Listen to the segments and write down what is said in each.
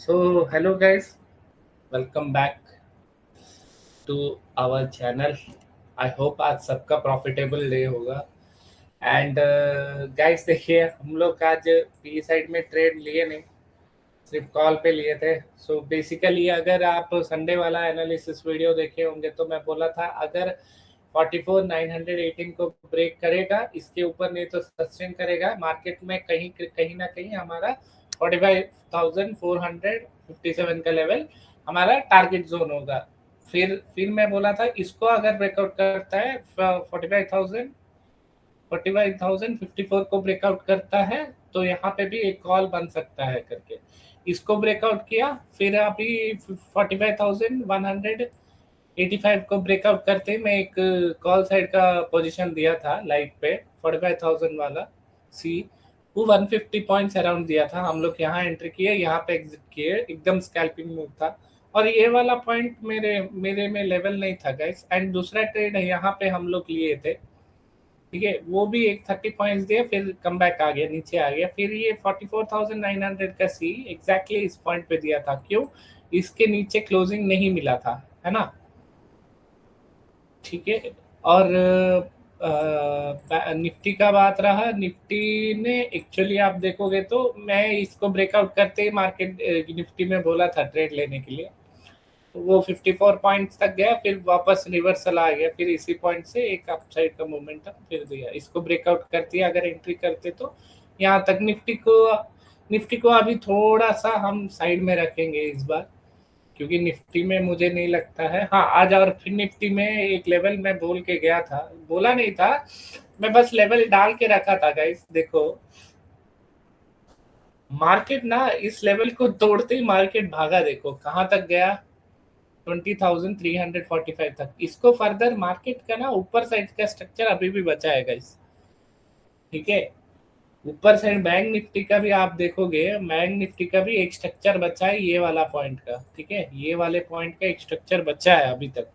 Hello guys, welcome back to our channel. I hope आज सबका profitable day होगा and guys देखिए हम लोग आज पी साइड में ट्रेड लिए नहीं, सिर्फ कॉल पे लिए थे। सो बेसिकली अगर आप संडे वाला एनालिसिस वीडियो देखे होंगे तो मैं बोला था अगर 44,918 को ब्रेक करेगा, इसके ऊपर नहीं तो सस्टेन करेगा, मार्केट में कहीं कहीं ना कहीं हमारा 45,457 का लेवल हमारा टारगेट जोन होगा। फिर मैं बोला था इसको अगर ब्रेकआउट करता है 45,054 को ब्रेकआउट करता है तो यहाँ पे भी एक कॉल बन सकता है करके। इसको ब्रेकआउट किया, फिर अभी 45,185 को ब्रेकआउट करते मैं एक कॉल साइड का पोजीशन दिया था लाइट पे 45,000 वाला सी। वो 150 पॉइंट्स अराउंड दिया था, हम लोग यहाँ एंट्री किए, यहाँ पे एग्जिट किए, एकदम स्कैल्पिंग मूव था। और ये वाला पॉइंट मेरे मेरे में लेवल नहीं था गाइस। एंड दूसरा ट्रेड है यहाँ पे हम लोग लिए थे, ठीक है, वो भी एक 30 पॉइंट्स दिया, फिर कम बैक आ गया, नीचे आ गया। फिर ये 44,900 का सी एग्जैक्टली इस पॉइंट पे दिया था, क्यों? इसके नीचे क्लोजिंग नहीं मिला था, है ना, ठीक है। और निफ्टी का बात रहा, निफ्टी ने एक्चुअली आप देखोगे तो मैं इसको ब्रेकआउट करते ही मार्केट निफ्टी में बोला था ट्रेड लेने के लिए, तो वो 54 पॉइंट्स तक गया, फिर वापस रिवर्सल आ गया, फिर इसी पॉइंट से एक अपसाइड का मोमेंटम फिर दिया। इसको ब्रेकआउट करती है अगर एंट्री करते तो यहाँ तक। निफ्टी को अभी थोड़ा सा हम साइड में रखेंगे इस बार, क्योंकि निफ्टी में मुझे नहीं लगता है। हाँ, आज और फिर निफ्टी में एक लेवल मैं बोल के गया था, बोला नहीं था, मैं बस लेवल डाल के रखा था गाइस। देखो मार्केट ना इस लेवल को तोड़ते ही मार्केट भागा, देखो कहाँ तक गया, 20,345 तक। इसको फर्दर मार्केट का ना ऊपर साइड का स्ट्रक्चर अभी भी बचा है गाइस, ठीक है। ऊपर साइड बैंक निफ्टी का भी आप देखोगे, बैंक निफ्टी का भी एक स्ट्रक्चर बचा है ये वाला पॉइंट का, ठीक है, ये वाले पॉइंट का एक स्ट्रक्चर बचा है अभी तक।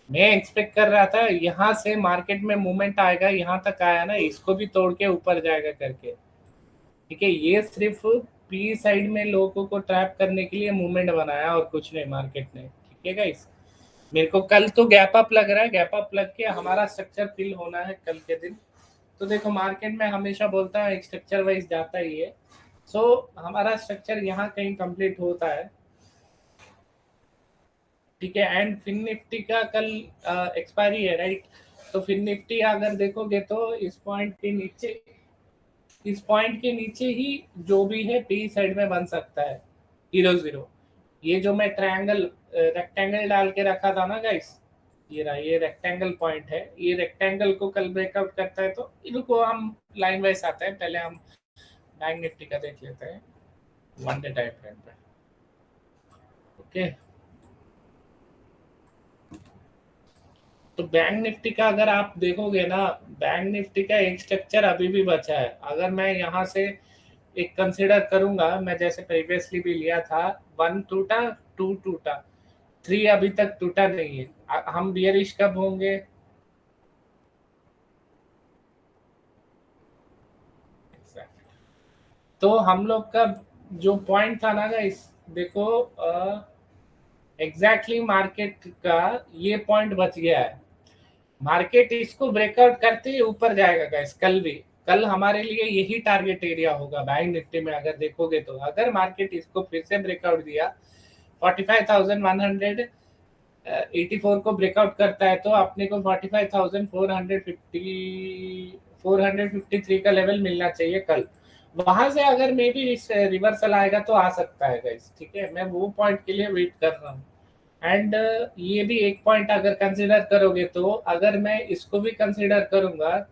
मैं एक्सपेक्ट कर रहा था यहाँ से मार्केट में मूवमेंट आएगा, यहाँ तक आया ना, इसको भी तोड़ के ऊपर जाएगा करके, ठीक है। ये सिर्फ पी साइड में लोगों को ट्रैप करने के लिए मूवमेंट बनाया और कुछ नहीं मार्केट ने, ठीक है गाइस। मेरे को कल तो गैप अप लग रहा है, गैप अप लग के हमारा स्ट्रक्चर फिल होना है कल के दिन। तो देखो मार्केट में हमेशा बोलता है स्ट्रक्चर वाइज जाता ही है। सो हमारा स्ट्रक्चर यहाँ कहीं कंप्लीट होता है, ठीक है। एंड फिन निफ्टी का कल एक्सपायरी है, राइट। तो फिन निफ्टी अगर देखोगे तो इस पॉइंट के नीचे ही जो भी है पी साइड में बन सकता है 0-0। ये जो मैं ट्रायंगल रेक्टेंगल डाल के रखा था ना गाइस, ये रहा, ये रेक्टेंगल पॉइंट है, ये रेक्टेंगल को कल ब्रेकआउट करता है तो इनको हम लाइन वाइज आते हैं। पहले हम बैंक निफ्टी का देख लेते हैं वन डे टाइम फ्रेम पे, ओके। तो बैंक निफ्टी का अगर आप देखोगे ना, बैंक निफ्टी का एक स्ट्रक्चर अभी भी बचा है। अगर मैं यहाँ से एक कंसिडर करूंगा, मैं जैसे प्रीवियसली भी लिया था, वन टूटा, टू टूटा, थ्री अभी तक टूटा नहीं है। हम बियरिश कब होंगे? तो हम लोग का जो पॉइंट था ना गाइस, देखो एग्जैक्टली मार्केट का ये पॉइंट बच गया है। मार्केट इसको ब्रेकआउट करते ही ऊपर जाएगा गाइस, कल भी। कल हमारे लिए यही टारगेट एरिया होगा बैंक निफ्टी में। अगर देखोगे तो अगर मार्केट इसको फिर से ब्रेकआउट दिया, 45,184 को ब्रेकआउट करता है तो अपने को 45,453 का लेवल मिलना चाहिए कल। वहां से अगर मे बी रिवर्सल आएगा तो आ सकता है गाइस, ठीक है। मैं वो पॉइंट के लिए वेट कर रहा हूँ। एंड ये भी एक पॉइंट अगर कंसिडर करोगे तो, अगर मैं इसको भी कंसिडर करूंगा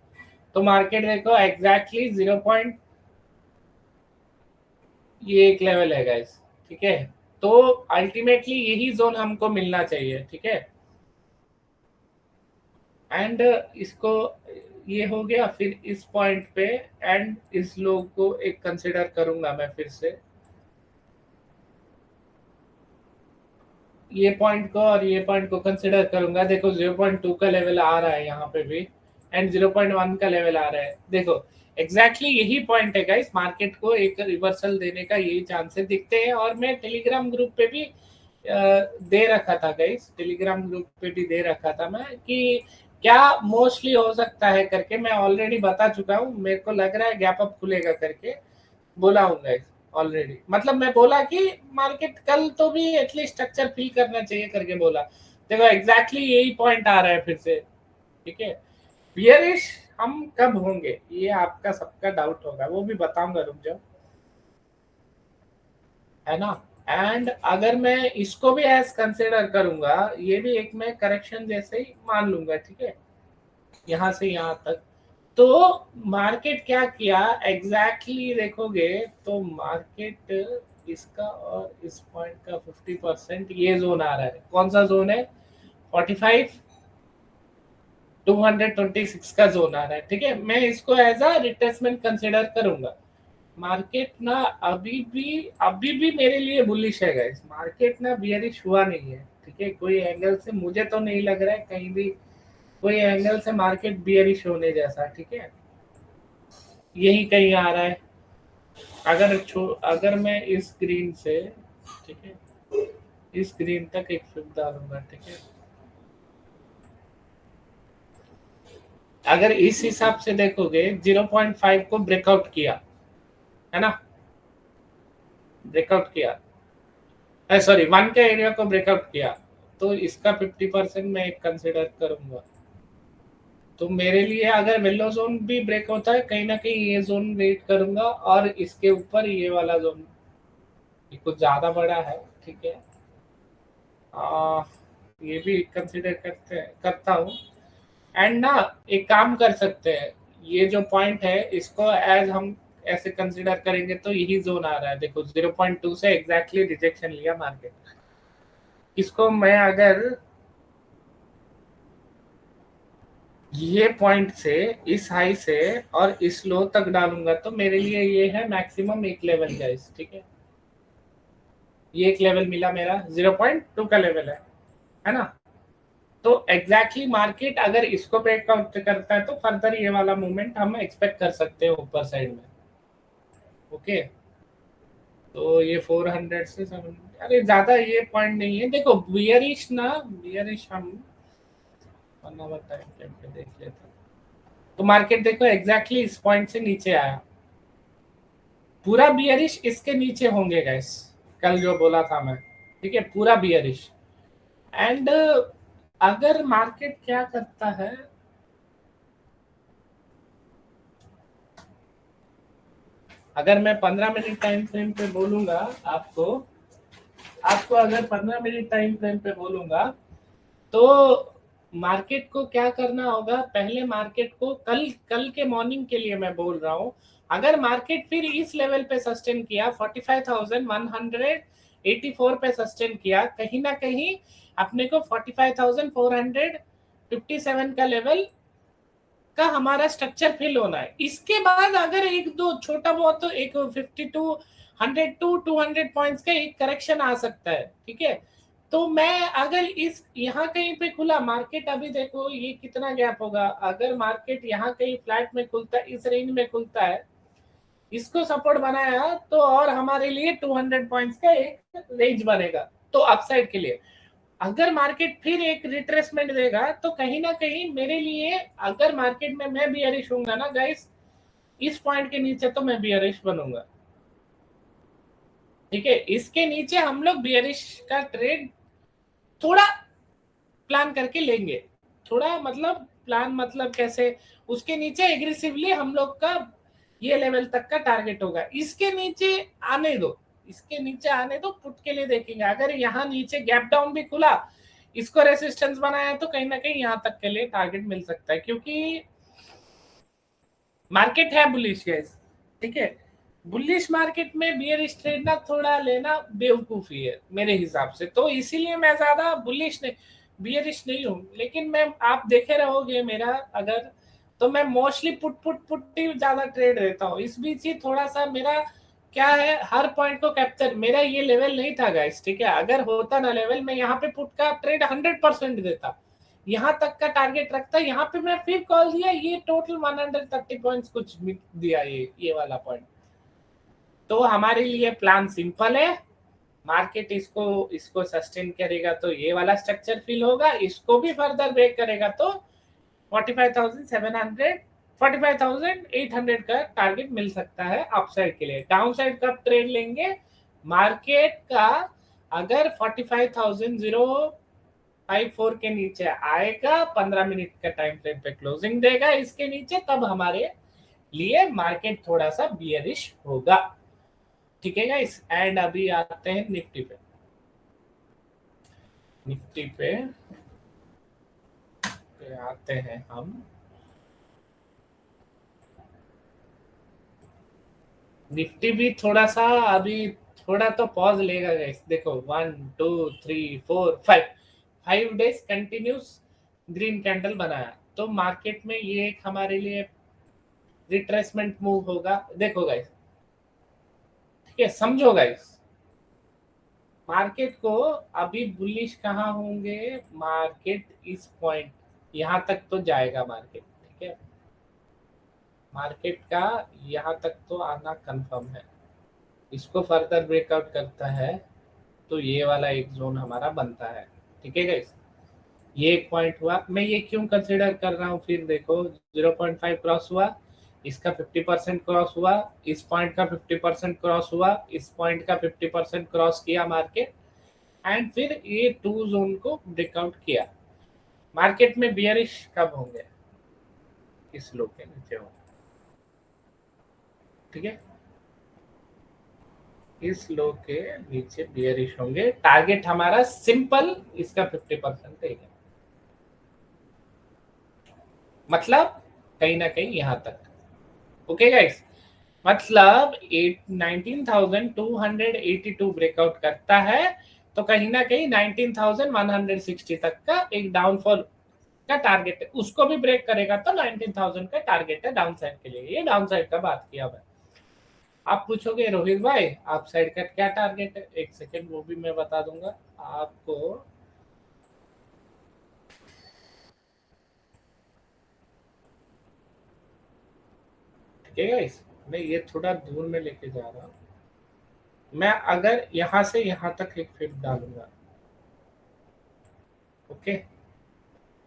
तो मार्केट देखो एग्जैक्टली 0 ये एक लेवल है गाइस, ठीक है। तो अल्टीमेटली यही जोन हमको मिलना चाहिए, ठीक है। एंड इसको ये हो गया, फिर इस पॉइंट पे एंड इस लोग को एक कंसिडर करूंगा मैं फिर से, ये पॉइंट को और ये पॉइंट को कंसिडर करूंगा। देखो 0.2 का लेवल आ रहा है यहाँ पे भी, एंड 0.1 का लेवल आ रहा है। देखो एग्जैक्टली यही पॉइंट है गाइस, मार्केट को एक रिवर्सल देने का यही चांसेस दिखते हैं। और मैं टेलीग्राम ग्रुप पे भी दे रखा था गाइस, टेलीग्राम ग्रुप पे भी दे रखा था मैं कि क्या मोस्टली हो सकता है करके, मैं ऑलरेडी बता चुका हूँ। मेरे को लग रहा है गैप अप खुलेगा करके बोला हूँ गाइस ऑलरेडी। मतलब मैं बोला कि मार्केट कल तो भी एटलीस्ट स्ट्रक्चर फिल करना चाहिए करके बोला। देखो एग्जैक्टली यही पॉइंट आ रहा है फिर से, ठीक है। बियरिश हम कब होंगे ये आपका सबका डाउट होगा, वो भी बताऊंगा, रुक जाओ, है ना। एंड अगर मैं इसको भी एज कंसिडर करूंगा, ये भी एक मैं करेक्शन जैसे ही मान लूंगा, ठीक है, यहाँ से यहाँ तक। तो मार्केट क्या किया एग्जैक्टली देखोगे तो मार्केट इसका और इस पॉइंट का 50% ये जोन आ रहा है। कौन सा जोन है? 45 226 का जोन आ रहा है, ठीक है। मैं इसको एज अ रिट्रेसमेंट कंसिडर करूंगा। मार्केट ना अभी भी मेरे लिए बुलिश है गाइस। मार्केट ना बियरिश हुआ नहीं है, ठीक है। कोई एंगल से मुझे तो नहीं लग रहा है कहीं भी कोई एंगल से मार्केट बियरिश होने जैसा, ठीक है। यही कहीं आ रहा है। अगर मैं इस ग्रीन से, ठीक है, इस ग्रीन तक एक फ्लिप डालूंगा, ठीक है। अगर इस हिसाब से देखोगे 0.5 को ब्रेकआउट किया, है ना, ब्रेकआउट किया, सॉरी 1 के एरिया को ब्रेकआउट किया, तो इसका 50% मैं एक कंसिडर करूंगा। तो मेरे लिए अगर वेलो जोन भी ब्रेक होता है कहीं ना कहीं ये जोन वेट करूंगा, और इसके ऊपर ये वाला जोन, ये कुछ ज्यादा बड़ा है, ठीक है। आ, ये भी कंसिडर करता हूँ। एंड ना एक काम कर सकते हैं, ये जो पॉइंट है इसको एज हम ऐसे कंसिडर करेंगे तो यही जोन आ रहा है। देखो 0.2 से एग्जैक्टली रिजेक्शन लिया मार्केट। इसको मैं अगर ये पॉइंट से, इस हाई से और इस लो तक डालूंगा तो मेरे लिए ये है मैक्सिमम एक लेवल गाइस, ठीक है। ये एक लेवल मिला मेरा 0.2 का लेवल है ना। तो एग्जैक्टली मार्केट अगर इसको ब्रेकआउट करता है तो फर्दर ये वाला मूवमेंट हम एक्सपेक्ट कर सकते हैं ऊपर साइड में। ओके, तो ये 400 से 700, अरे ज्यादा ये पॉइंट नहीं है। देखो बियरिश ना, बियरिश हम 1 आवर टाइम फ्रेम पे देख लेते हैं। तो मार्केट देखो एग्जैक्टली इस पॉइंट से नीचे आया, पूरा बियरिश इसके नीचे होंगे गाइस, कल जो बोला था मैं, ठीक है, पूरा बियरिश। एंड अगर मार्केट क्या करता है, अगर मैं 15 मिनट टाइम फ्रेम पे बोलूंगा आपको आपको अगर 15 मिनट टाइम फ्रेम पे बोलूंगा तो मार्केट को क्या करना होगा, पहले मार्केट को कल कल के मॉर्निंग के लिए मैं बोल रहा हूँ, अगर मार्केट फिर इस लेवल पे सस्टेन किया 45,184 पे सस्टेन किया, कहीं ना कहीं अपने को 45,457 का लेवल का हमारा स्ट्रक्चर फिल होना है। इसके बाद अगर एक दो छोटा बहुत तो एक 100 टू 200 पॉइंट्स का एक करेक्शन आ सकता है, ठीक है। तो मैं अगर इस यहाँ कहीं पे खुला मार्केट, अभी देखो ये कितना गैप होगा, अगर मार्केट यहाँ कहीं फ्लैट में खुलता है, इस रेंज में खुलता है, इसको सपोर्ट बनाया तो और हमारे लिए 200 पॉइंट्स का एक रेंज बनेगा तो अपसाइड के लिए। अगर मार्केट फिर एक रिट्रेसमेंट देगा तो कहीं ना कहीं मेरे लिए, अगर मार्केट में मैं बियरिश होऊंगा ना गाइस, इस पॉइंट के नीचे तो मैं बियरिश बनूंगा, ठीक है। इसके नीचे हम लोग बियरिश का ट्रेड थोड़ा प्लान करके लेंगे, थोड़ा मतलब प्लान मतलब कैसे, उसके नीचे एग्रेसिवली हम लोग का ये लेवल तक का टारगेट होगा। इसके नीचे आने दो, इसके नीचे आने दो, पुट के लिए देखेंगे। अगर यहाँ नीचे गैप डाउन भी खुला, इसको रेसिस्टेंस बनाया तो कहीं ना कहीं यहाँ तक के लिए टारगेट मिल सकता है, क्योंकि मार्केट है बुलिश गाइस, ठीक है। बुलिश मार्केट में बियरिश ट्रेड ना थोड़ा लेना बेवकूफी है मेरे हिसाब से, तो इसीलिए मैं ज्यादा बुलिश नहीं, बियरिश नहीं हूँ। लेकिन मैं, आप देखे रहोगे मेरा अगर, तो मैं मोस्टली पुट पुट पुट ही ज्यादा ट्रेड रहता हूँ। इस बीच ही थोड़ा सा मेरा क्या है, हर पॉइंट को कैप्चर, मेरा ये लेवल नहीं था गाइस, ठीक है। अगर होता ना लेवल, मैं यहाँ पे पुट का ट्रेड 100% देता, यहाँ तक का टारगेट रखता है, यहाँ पे मैं फिर कॉल दिया, ये टोटल 130 पॉइंट्स कुछ दिया, ये वाला पॉइंट। तो हमारे लिए प्लान सिंपल है, मार्केट इसको इसको सस्टेन करेगा तो ये वाला स्ट्रक्चर फिल होगा, इसको भी फर्दर ब्रेक करेगा तो 45,700 45,800 का टारगेट मिल सकता है अपसाइड के लिए। डाउन साइड कब ट्रेड लेंगे, मार्केट का अगर 45,054 के नीचे आएगा, 15 मिनट का टाइम फ्रेम पे क्लोजिंग देगा इसके नीचे, तब हमारे लिए मार्केट थोड़ा सा बियरिश होगा। ठीक है गाइस, एंड अभी आते हैं निफ्टी पे। निफ्टी पे आते हैं हम। निफ्टी भी थोड़ा सा अभी थोड़ा तो पॉज लेगा गाइस। देखो 1 2 3 4 5 5 डेज कंटिन्यूस ग्रीन कैंडल बनाया, तो मार्केट में ये एक हमारे लिए रिट्रेसमेंट मूव होगा। देखो गाइस, ठीक है, समझो गाइस, मार्केट को अभी बुलिश कहाँ होंगे, मार्केट इस पॉइंट यहाँ तक तो जाएगा मार्केट, ठीक है, मार्केट का यहाँ तक तो आना कंफर्म है। इसको फर्दर ब्रेकआउट करता है तो ये वाला एक जोन हमारा बनता है। ठीक है गाइस, ये एक पॉइंट हुआ। मैं ये क्यों कंसिडर कर रहा हूँ, फिर देखो 0.5 क्रॉस हुआ, इसका 50% क्रॉस हुआ, इस पॉइंट का 50% क्रॉस हुआ, इस पॉइंट का 50% क्रॉस किया मार्केट, एंड फिर ये 2 जोन को ब्रेकआउट किया। मार्केट में बियरिश कब होंगे, इस लो के नीचे होंगे। ठीक है, इस लो के नीचे बियरिश होंगे। टारगेट हमारा सिंपल इसका 50% है, मतलब कहीं ना कहीं यहां तक। ओके गाइस, मतलब 19,282 ब्रेकआउट करता है तो कहीं ना कहीं 19,160 तक का एक डाउनफॉल का टारगेट है, उसको भी ब्रेक करेगा तो 19,000 का टारगेट है डाउन साइड के लिए। ये डाउन साइड का बात किया मैं। आप पूछोगे रोहित भाई आप साइड का क्या टारगेट है, एक सेकेंड वो भी मैं बता दूंगा आपको। ठीक है गाइस, मैं ये थोड़ा दूर में लेके जा रहा हूँ। मैं अगर यहाँ से यहाँ तक एक फिट डालूंगा, ओके,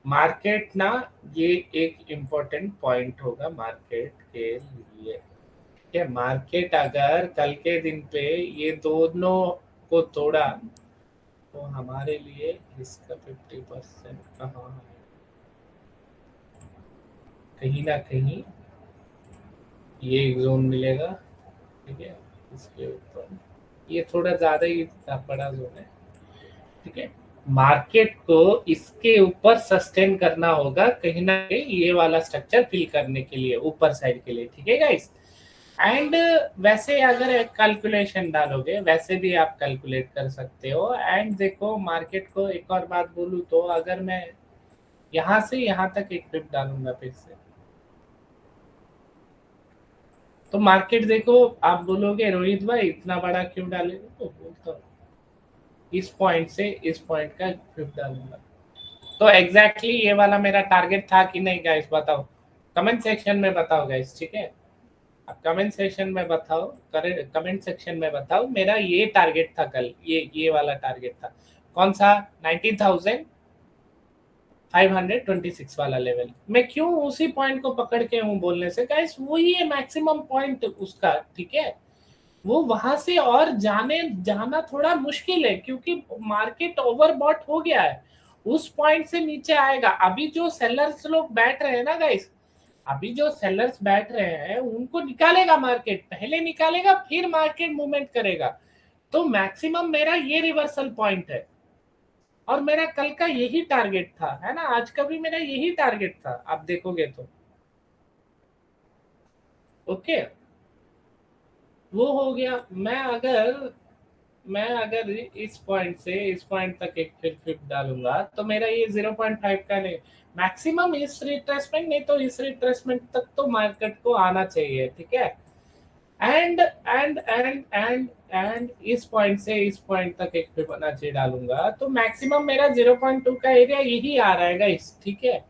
मार्केट ना, ये एक इम्पोर्टेंट पॉइंट होगा मार्केट के लिए। ठीक है, मार्केट अगर कल के दिन पे ये दोनों को तोड़ा तो हमारे लिए इसका 50% कहाँ है, कहीं ना कहीं ये एक जोन मिलेगा। ठीक है, इसके ऊपर ये थोड़ा ज्यादा ही बड़ा जोन है। ठीक है, मार्केट को इसके ऊपर सस्टेन करना होगा कहीं ना कहीं ये वाला स्ट्रक्चर फिल करने के लिए, ऊपर साइड के लिए। ठीक है गाइस, एंड वैसे अगर कैलकुलेशन डालोगे वैसे भी आप कैलकुलेट कर सकते हो। एंड देखो मार्केट को एक और बात बोलूं तो अगर मैं यहाँ से यहाँ तक एक ट्रिप डालूंगा फिर से, तो मार्केट देखो, आप बोलोगे रोहित भाई इतना बड़ा क्यों डालेंगे, तो बोलता हूँ इस पॉइंट से इस पॉइंट का ट्रिप डालूंगा। तो एग्जैक्टली ये वाला मेरा टारगेट था कि नहीं गाइस, बताओ कमेंट सेक्शन में बताओ गाइस। ठीक है, आप कमेंट सेक्शन में बताओ, कमेंट सेक्शन में बताओ मेरा ये टारगेट था कल, ये वाला टारगेट था कौन सा, 19,526 वाला लेवल। मैं क्यों उसी पॉइंट को पकड़ के हूँ बोलने से गाइस, वही है मैक्सिमम पॉइंट उसका। ठीक है, वो वहां से और जाना थोड़ा मुश्किल है क्योंकि मार्केट ओवरबॉट हो गया है। उस पॉइंट से नीचे आएगा। अभी जो सेलर्स लोग बैठ रहे हैं ना गाइस, अभी जो सेलर्स बैठ रहे हैं उनको निकालेगा मार्केट, पहले निकालेगा फिर मार्केट मूवमेंट करेगा। तो मैक्सिमम मेरा ये रिवर्सल पॉइंट है और मेरा कल का यही टारगेट था, है ना, आज का भी मेरा यही टारगेट था आप देखोगे तो। ओके, वो हो गया। मैं अगर इस पॉइंट से इस पॉइंट तक एक फिर फिर डालूंगा तो मेरा ये 0.5 का नहीं, मैक्सिमम इस रिट्रेसमेंट, नहीं तो इस रिट्रेसमेंट तक तो मार्केट को आना चाहिए। ठीक है, एंड इस पॉइंट से इस पॉइंट तक एक फिबोनाची डालूंगा तो मैक्सिमम मेरा 0.2 का एरिया यही आ रहा है गाइस, ठीक है।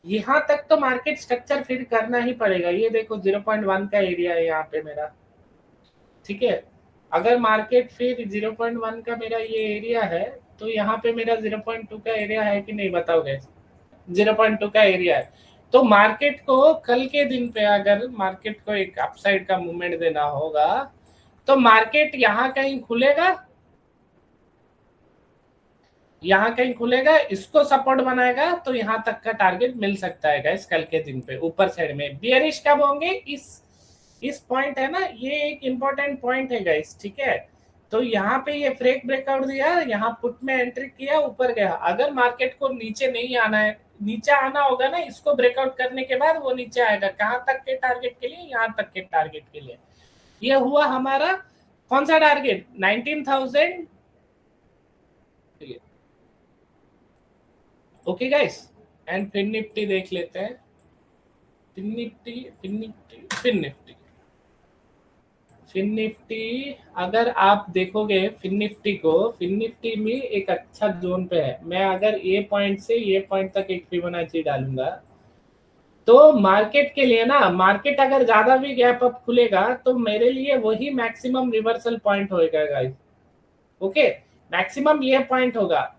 यहाँ तक तो मार्केट स्ट्रक्चर फिर करना ही पड़ेगा। ये देखो 0.1 का एरिया है यहाँ पे मेरा, ठीक है। अगर मार्केट फिर 0.1 का मेरा ये एरिया है तो यहाँ पे मेरा 0.2 का एरिया है कि नहीं बताओ गैस। 0.2 का एरिया है। तो मार्केट को कल के दिन पे अगर मार्केट को एक अपसाइड का मूवमेंट देना होगा तो मार्केट यहाँ कहीं खुलेगा, यहाँ कहीं खुलेगा, इसको सपोर्ट बनाएगा तो यहाँ तक का टारगेट मिल सकता है गाइस कल के दिन पे ऊपर साइड में। बियरिश कब होंगे, इस पॉइंट है ना, ये एक इंपॉर्टेंट पॉइंट है गाइस, ठीक है। तो यहाँ पे ये फ्रेक ब्रेकआउट दिया, यहाँ पुट में एंट्री किया, ऊपर गया। अगर मार्केट को नीचे नहीं आना है, नीचे आना होगा ना, इसको ब्रेकआउट करने के बाद वो नीचे आएगा। कहाँ तक के टारगेट के लिए, यहाँ तक के टारगेट के लिए। ये हुआ हमारा कौन सा टारगेट, 19,000। ओके गाइस, एंड फिर निफ्टी देख लेते हैं। फिर निफ्टी, फिर निफ्टी, फिर निफ्टी, फिर निफ्टी अगर आप देखोगे फिर निफ्टी को, फिर निफ्टी में एक अच्छा जोन पे है। मैं अगर ये पॉइंट से ये पॉइंट तक एक फिबोनाची डालूंगा तो मार्केट के लिए ना, मार्केट अगर ज्यादा भी गैप अप खुलेगा तो मेरे लिए वही मैक्सिमम रिवर्सल पॉइंट होएगा गाइस। ओके, मैक्सिमम ये पॉइंट होगा।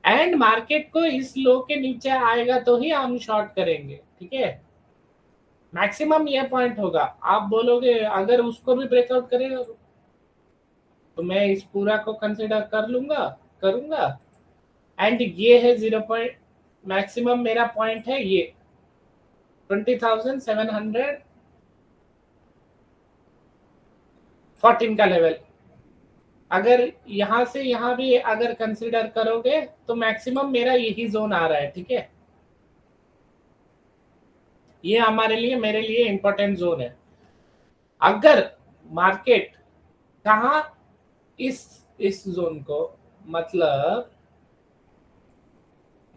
एंड मार्केट को इस लो के नीचे आएगा तो ही हम शॉर्ट करेंगे, ठीक है। मैक्सिमम ये पॉइंट होगा। आप बोलोगे अगर उसको भी ब्रेकआउट करेगा तो मैं इस पूरा को कंसिडर कर लूंगा, करूंगा। एंड ये है 0 मैक्सिमम मेरा पॉइंट है ये 20,714 का लेवल। अगर यहां से यहां भी अगर कंसिडर करोगे तो मैक्सिमम मेरा यही जोन आ रहा है, ठीक है। ये हमारे लिए, मेरे लिए इंपॉर्टेंट जोन है। अगर मार्केट कहा इस जोन को, मतलब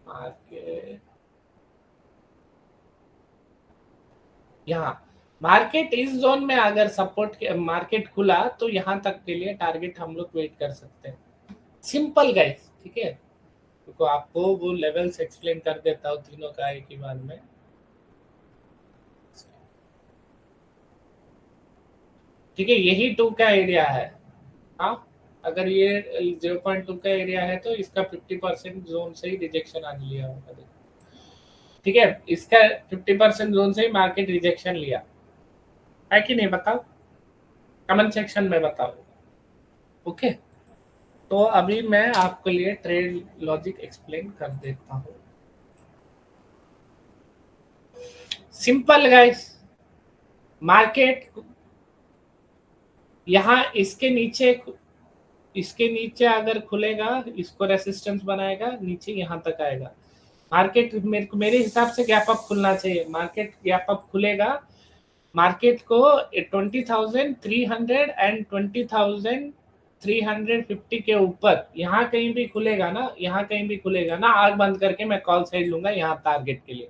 मार्केट यहाँ, मार्केट इस जोन में अगर सपोर्ट के मार्केट खुला तो यहाँ तक के लिए टारगेट हम लोग वेट कर सकते हैं। सिंपल गाइस, ठीक है। तो आपको वो लेवल्स एक्सप्लेन कर देता हूँ तीनों का एक ही बार में। ठीक है, यही 2 का एरिया है। हाँ, अगर ये 0.2 का एरिया है तो इसका 50% जोन से ही रिजेक्शन आ लिया होगा, ठीक है। इसका 50% जोन से ही मार्केट रिजेक्शन लिया है कि नहीं, बताओ कमेंट सेक्शन में बताओ। ओके, तो अभी मैं आपके लिए ट्रेड लॉजिक एक्सप्लेन कर देता हूँ। सिंपल गाइस, मार्केट यहाँ इसके नीचे अगर खुलेगा, इसको रेसिस्टेंस बनाएगा, नीचे यहाँ तक आएगा। मार्केट मेरे हिसाब से गैप अप खुलना चाहिए। मार्केट गैप अप खुलेगा, मार्केट को 20,300 एंड 20,350 के ऊपर यहाँ कहीं भी खुलेगा ना, यहाँ कहीं भी खुलेगा ना, आग बंद करके मैं कॉल साइड लूंगा यहाँ टारगेट के लिए।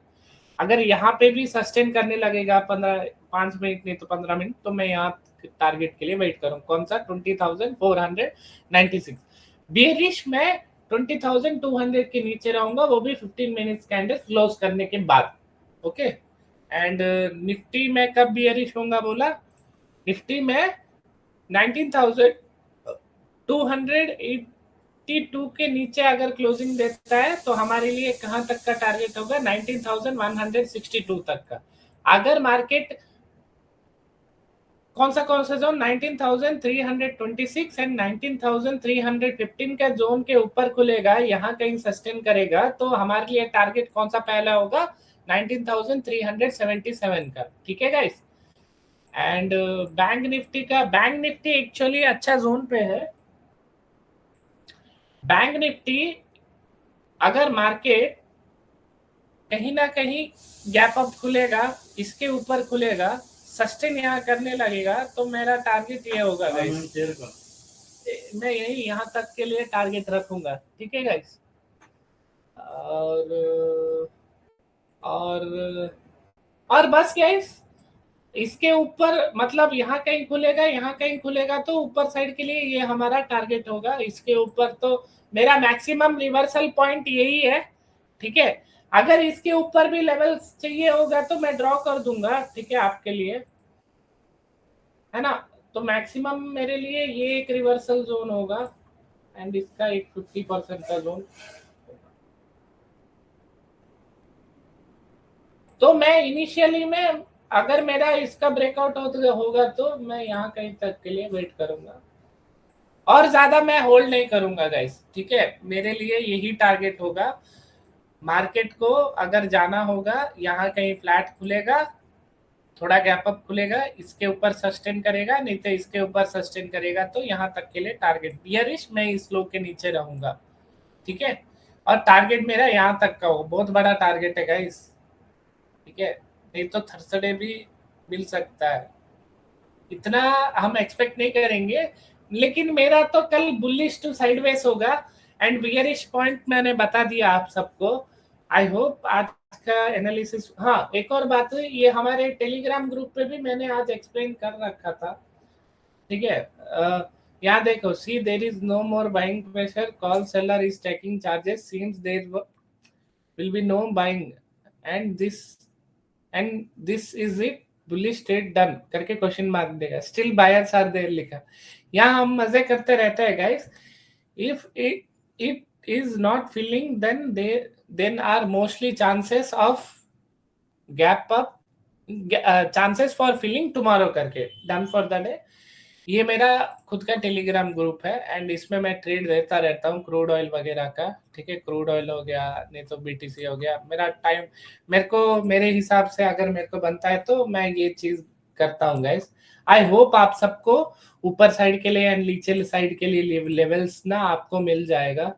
अगर यहाँ पे भी सस्टेन करने लगेगा 5 मिनट नहीं तो 15 मिनट, तो मैं यहाँ टारगेट के लिए वेट करूँ। कौन सा, 20,496। बियरिश में 20,200 के नीचे रहूंगा, वो भी 15 मिनट्स कैंडल क्लोज करने के बाद। ओके, एंड निफ्टी में कब बियरिश होगा बोला, निफ्टी में 19,282 के नीचे अगर क्लोजिंग देता है तो हमारे लिए कहां तक का टारगेट होगा, 19,162 तक का। अगर मार्केट कौन सा जोन, 19,326 एंड 19,315 का जोन के ऊपर खुलेगा, यहाँ कहीं सस्टेन करेगा तो हमारे लिए टारगेट कौन सा पहला होगा, 19,377 का, ठीक है guys. And bank Nifty actually अच्छा जोन पे है। बैंक निफ्टी अगर मार्केट कहीं ना कहीं गैप अप खुलेगा, इसके ऊपर खुलेगा, सस्टेन यहाँ करने लगेगा तो मेरा टारगेट ये होगा गाइस। मैं यही यहाँ तक के लिए टारगेट रखूंगा, ठीक है गाइस। और और और बस गाइस, इसके ऊपर मतलब यहाँ कहीं खुलेगा, यहाँ कहीं खुलेगा, तो ऊपर साइड के लिए ये हमारा टारगेट होगा। इसके ऊपर तो मेरा मैक्सिमम रिवर्सल पॉइंट यही है, ठीक है। अगर इसके ऊपर भी लेवल्स चाहिए होगा तो मैं ड्रॉ कर दूंगा, ठीक है, आपके लिए, है ना। तो मैक्सिमम मेरे लिए ये एक रिवर्सल जोन होगा एंड इसका एक 50% का जोन। तो मैं इनिशियली में अगर मेरा इसका ब्रेकआउट होगा तो मैं यहाँ कहीं तक के लिए वेट करूंगा, और ज्यादा मैं होल्ड नहीं करूंगा गाइस, ठीक है। मेरे लिए यही टारगेट होगा। मार्केट को अगर जाना होगा, यहाँ कहीं फ्लैट खुलेगा, थोड़ा गैप अप खुलेगा, इसके ऊपर सस्टेन करेगा, नहीं तो इसके ऊपर सस्टेन करेगा, तो यहाँ तक के लिए टारगेट बियरिश, मैं इस लो के नीचे रहूंगा, ठीक है। और टारगेट मेरा यहाँ तक का हो, बहुत बड़ा टारगेट है गाइस, ठीक है। नहीं तो थर्सडे भी मिल सकता है, इतना हम एक्सपेक्ट नहीं करेंगे। लेकिन मेरा तो कल बुलिश टू साइडवेज होगा एंड बियरिश पॉइंट मैंने बता दिया आप सबको। आई होप आज का एनालिसिस, हाँ एक और बात है, ये हमारे टेलीग्राम ग्रुप पे भी मैंने आज एक्सप्लेन कर रखा था, ठीक है। यहाँ देखो, see there is no more buying pressure, call seller is taking charges, seems there will be no buying and this is it, bullish trade done करके क्वेश्चन मार्क देगा, स्टिल बायर्स आर देयर लिखा। यहाँ हम मजे करते रहते हैं guys. If it is not filling then are mostly chances of gap up, chances for filling tomorrow करके डन फॉर द डे। ये मेरा खुद का टेलीग्राम ग्रुप है एंड इसमें मैं ट्रेड देता रहता हूँ क्रूड ऑयल वगैरह का, ठीक है। क्रूड ऑयल हो गया, नहीं तो बीटीसी हो गया, मेरा टाइम मेरे को मेरे हिसाब से अगर मेरे को बनता है तो मैं ये चीज करता हूँ गाइस। आई होप आप सबको ऊपर साइड के लिए एंड नीचे साइड के लिए लेवल्स ना आपको मिल जाएगा,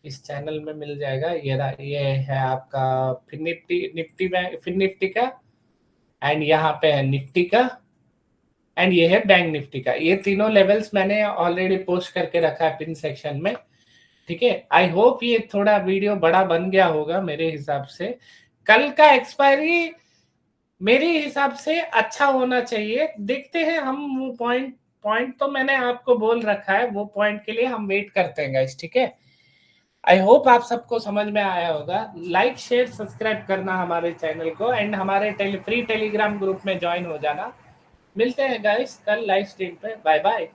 इस चैनल में मिल जाएगा। ये है आपका फिन निफ्टी, फिन निफ्टी का, एंड यहाँ पे है निफ्टी का, एंड ये है बैंक निफ्टी का। ये तीनों लेवल्स मैंने ऑलरेडी पोस्ट करके रखा है पिन सेक्शन में, ठीक है। आई होप ये थोड़ा वीडियो बड़ा बन गया होगा मेरे हिसाब से। कल का एक्सपायरी मेरे हिसाब से अच्छा होना चाहिए, देखते हैं हम। वो पॉइंट पॉइंट तो मैंने आपको बोल रखा है, वो पॉइंट के लिए हम वेट करते हैं गाइस, ठीक है। आई होप आप सबको समझ में आया होगा। लाइक शेयर सब्सक्राइब करना हमारे चैनल को एंड हमारे फ्री टेलीग्राम ग्रुप में ज्वाइन हो जाना। मिलते हैं गाइस कल लाइव स्ट्रीम पे, बाय बाय।